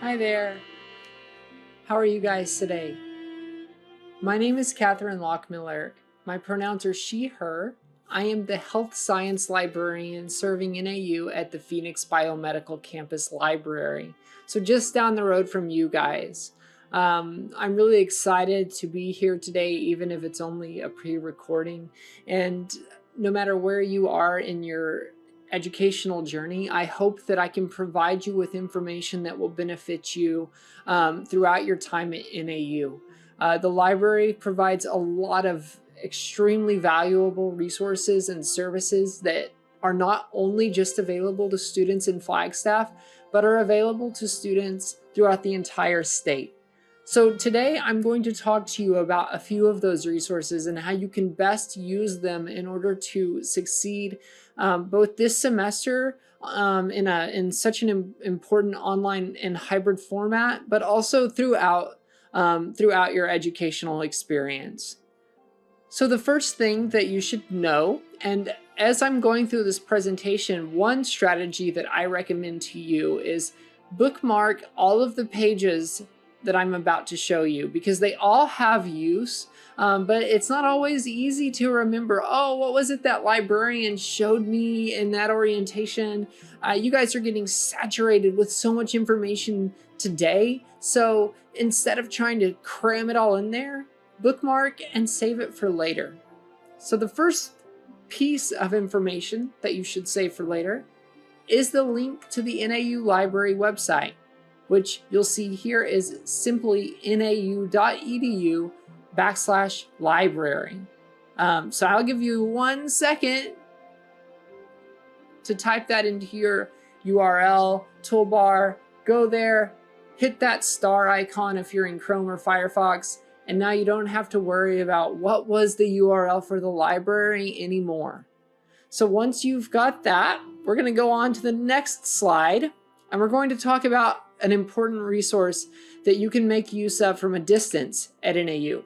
Hi there. How are you guys today? My name is Catherine Lockmiller. My pronouns are she, her. I am the health science librarian serving NAU at the Phoenix Biomedical Campus Library. So just down the road from you guys. I'm really excited to be here today, even if it's only a pre-recording. And no matter where you are in your educational journey, I hope that I can provide you with information that will benefit you throughout your time at NAU. The library provides a lot of extremely valuable resources and services that are not only just available to students in Flagstaff, but are available to students throughout the entire state. So today I'm going to talk to you about a few of those resources and how you can best use them in order to succeed both this semester in such an important online and hybrid format, but also throughout your educational experience. So the first thing that you should know, and as I'm going through this presentation, one strategy that I recommend to you is bookmark all of the pages that I'm about to show you, because they all have use, but it's not always easy to remember, oh, what was it that librarian showed me in that orientation? You guys are getting saturated with so much information today. So instead of trying to cram it all in there, bookmark and save it for later. So the first piece of information that you should save for later is the link to the NAU library website, which you'll see here is simply nau.edu/library. So I'll give you 1 second to type that into your URL toolbar. Go there, hit that star icon if you're in Chrome or Firefox, and now you don't have to worry about what was the URL for the library anymore. So once you've got that, we're going to go on to the next slide, and we're going to talk about an important resource that you can make use of from a distance at NAU.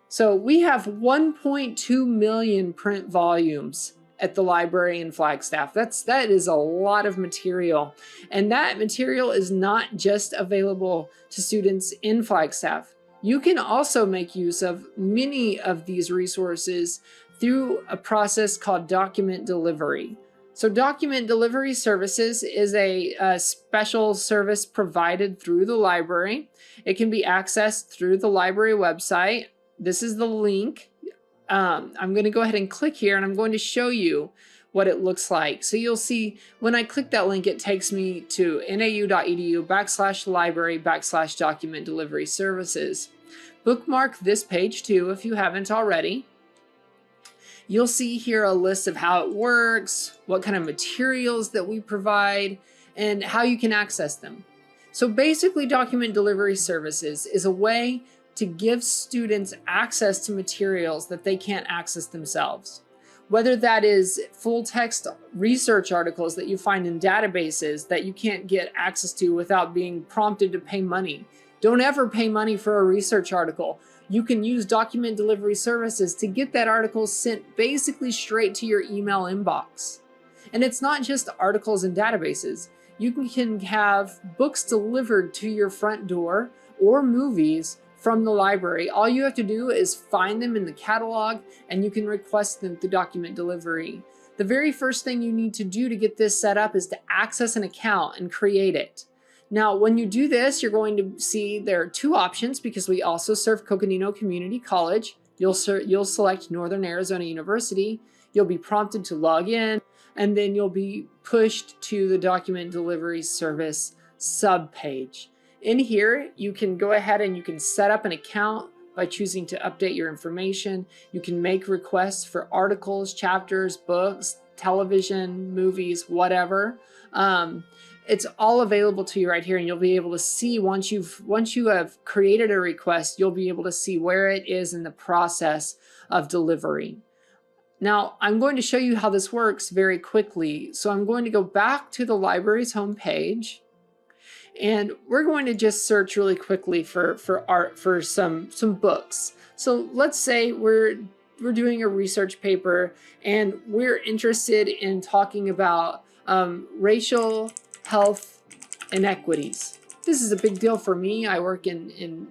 So we have 1.2 million print volumes at the library in Flagstaff. That is a lot of material. And that material is not just available to students in Flagstaff. You can also make use of many of these resources through a process called document delivery. So document delivery services is a special service provided through the library. It can be accessed through the library website. This is the link. I'm going to go ahead and click here, and I'm going to show you what it looks like. So you'll see when I click that link, it takes me to nau.edu/library/document delivery services. Bookmark this page too if you haven't already. You'll see here a list of how it works, what kind of materials that we provide, and how you can access them. So basically, document delivery services is a way to give students access to materials that they can't access themselves. Whether that is full text research articles that you find in databases that you can't get access to without being prompted to pay money. Don't ever pay money for a research article. You can use document delivery services to get that article sent basically straight to your email inbox. And it's not just articles and databases. You can have books delivered to your front door or movies from the library. All you have to do is find them in the catalog, and you can request them through document delivery. The very first thing you need to do to get this set up is to access an account and create it. Now, when you do this, you're going to see there are two options, because we also serve Coconino Community College. You'll select Northern Arizona University. You'll be prompted to log in, and then you'll be pushed to the document delivery service subpage. In here, you can go ahead and you can set up an account by choosing to update your information. You can make requests for articles, chapters, books, television, movies, whatever. It's all available to you right here, and you'll be able to see once you have created a request, you'll be able to see where it is in the process of delivery. Now, I'm going to show you how this works very quickly. So I'm going to go back to the library's homepage, and we're going to just search really quickly for some books. So let's say we're doing a research paper, and we're interested in talking about racial health inequities. This is a big deal for me. I work in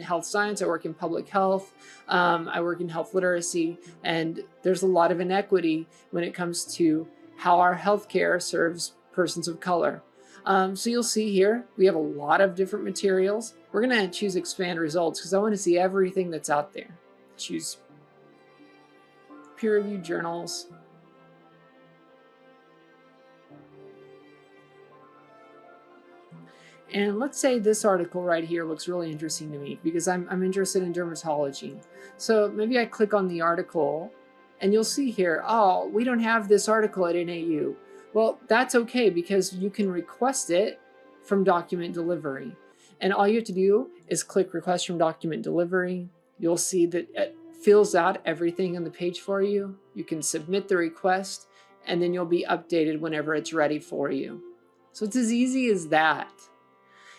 health science, I work in public health, I work in health literacy, and there's a lot of inequity when it comes to how our healthcare serves persons of color. So you'll see here, we have a lot of different materials. We're gonna choose expand results because I wanna see everything that's out there. Choose peer-reviewed journals. And let's say this article right here looks really interesting to me because I'm interested in dermatology. So maybe I click on the article and you'll see here, oh, we don't have this article at NAU. Well, that's okay because you can request it from document delivery. And all you have to do is click request from document delivery. You'll see that it fills out everything on the page for you. You can submit the request and then you'll be updated whenever it's ready for you. So it's as easy as that.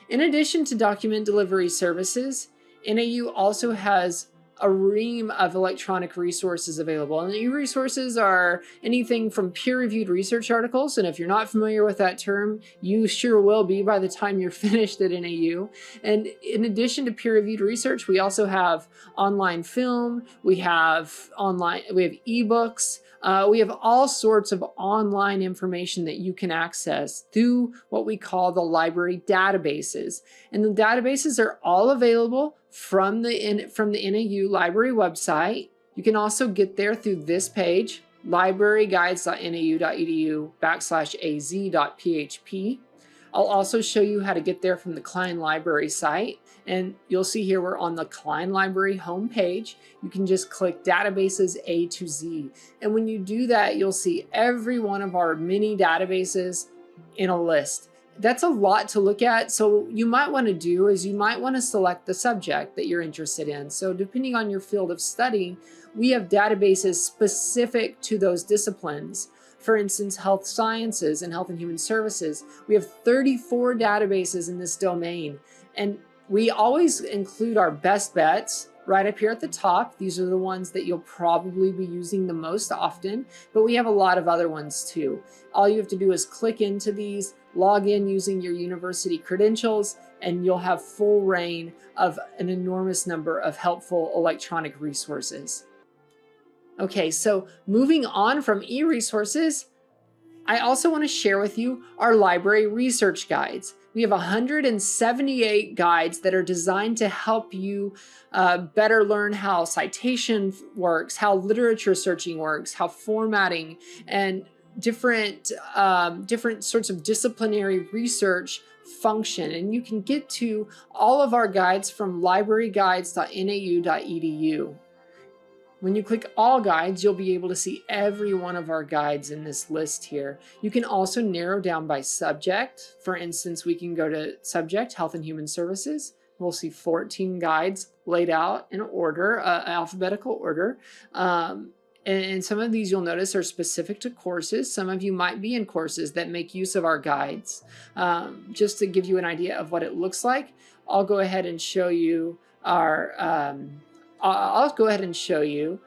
In addition to document delivery services, NAU also has a ream of electronic resources available. And e-resources are anything from peer-reviewed research articles, and if you're not familiar with that term, you sure will be by the time you're finished at NAU. And in addition to peer-reviewed research, we also have online film, we have ebooks, we have all sorts of online information that you can access through what we call the library databases. And the databases are all available from the NAU library website. You can also get there through this page, libraryguides.nau.edu/az.php. I'll also show you how to get there from the Cline Library site. And you'll see here we're on the Cline Library homepage. You can just click Databases A to Z. And when you do that, you'll see every one of our mini databases in a list. That's a lot to look at. So you might want to do is you might want to select the subject that you're interested in. So depending on your field of study, we have databases specific to those disciplines. For instance, health sciences and health and human services, we have 34 databases in this domain. And we always include our best bets right up here at the top. These are the ones that you'll probably be using the most often, but we have a lot of other ones too. All you have to do is click into these, log in using your university credentials, and you'll have full reign of an enormous number of helpful electronic resources. Okay, so moving on from e-resources, I also want to share with you our library research guides. We have 178 guides that are designed to help you better learn how citation works, how literature searching works, how formatting and different sorts of disciplinary research function. And you can get to all of our guides from libraryguides.nau.edu. When you click all guides, you'll be able to see every one of our guides in this list here. You can also narrow down by subject. For instance, we can go to subject, health and human services. We'll see 14 guides laid out in order, alphabetical order. And some of these you'll notice are specific to courses. Some of you might be in courses that make use of our guides. Just to give you an idea of what it looks like, I'll go ahead and show you I'll go ahead and show you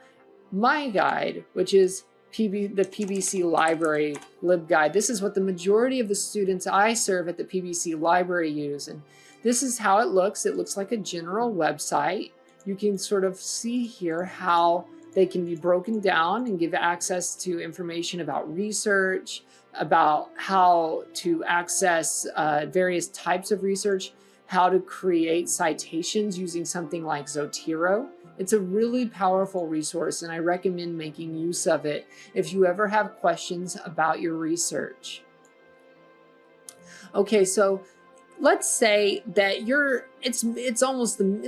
my guide, which is the PBC Library LibGuide. This is what the majority of the students I serve at the PBC Library use. And this is how it looks. It looks like a general website. You can sort of see here how they can be broken down and give access to information about research, about how to access various types of research, how to create citations using something like Zotero. It's a really powerful resource, and I recommend making use of it if you ever have questions about your research. Okay, so let's say that it's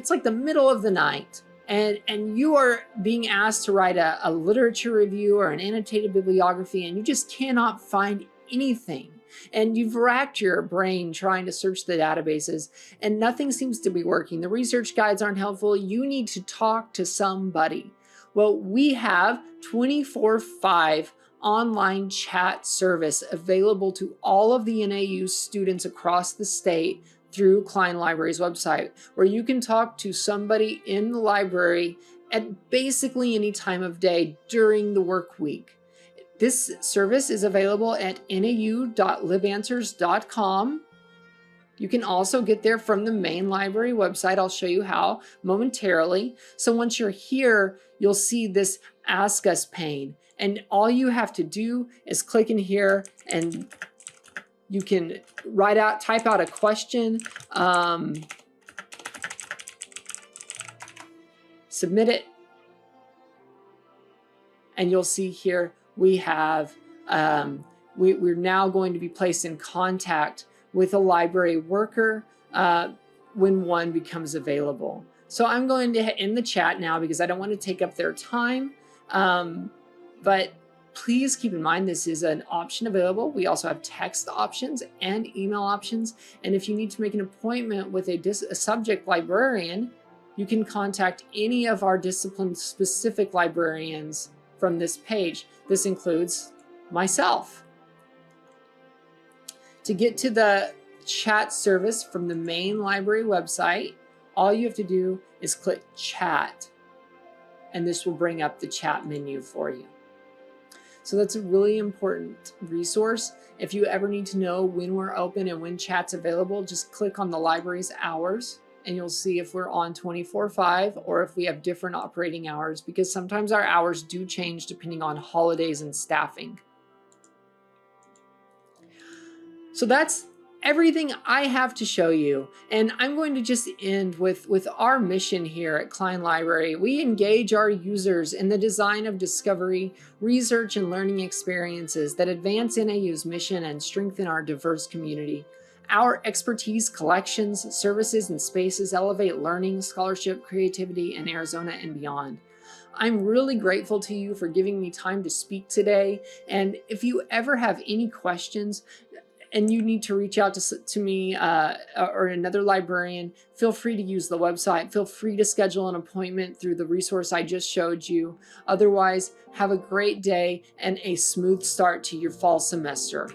like the middle of the night, and you are being asked to write a literature review or an annotated bibliography, and you just cannot find anything. And you've racked your brain trying to search the databases and nothing seems to be working. The research guides aren't helpful. You need to talk to somebody. Well, we have 24/5 online chat service available to all of the NAU students across the state through Cline Library's website, where you can talk to somebody in the library at basically any time of day during the work week. This service is available at nau.libanswers.com, You can also get there from the main library website. I'll show you how momentarily. So once you're here, you'll see this Ask Us pane. And all you have to do is click in here and you can type out a question, submit it, and you'll see here we have, we're now going to be placed in contact with a library worker when one becomes available. So I'm going to end the chat now because I don't want to take up their time. But please keep in mind this is an option available. We also have text options and email options. And if you need to make an appointment with a subject librarian, you can contact any of our discipline-specific librarians from this page. This includes myself. To get to the chat service from the main library website, all you have to do is click chat, and this will bring up the chat menu for you. So that's a really important resource. If you ever need to know when we're open and when chat's available, just click on the library's hours and you'll see if we're on 24/5 or if we have different operating hours, because sometimes our hours do change depending on holidays and staffing. So that's everything I have to show you. And I'm going to just end with our mission here at Cline Library. We engage our users in the design of discovery, research, and learning experiences that advance NAU's mission and strengthen our diverse community. Our expertise, collections, services, and spaces elevate learning, scholarship, creativity, in Arizona and beyond. I'm really grateful to you for giving me time to speak today. And if you ever have any questions, and you need to reach out to me or another librarian, feel free to use the website. Feel free to schedule an appointment through the resource I just showed you. Otherwise, have a great day and a smooth start to your fall semester.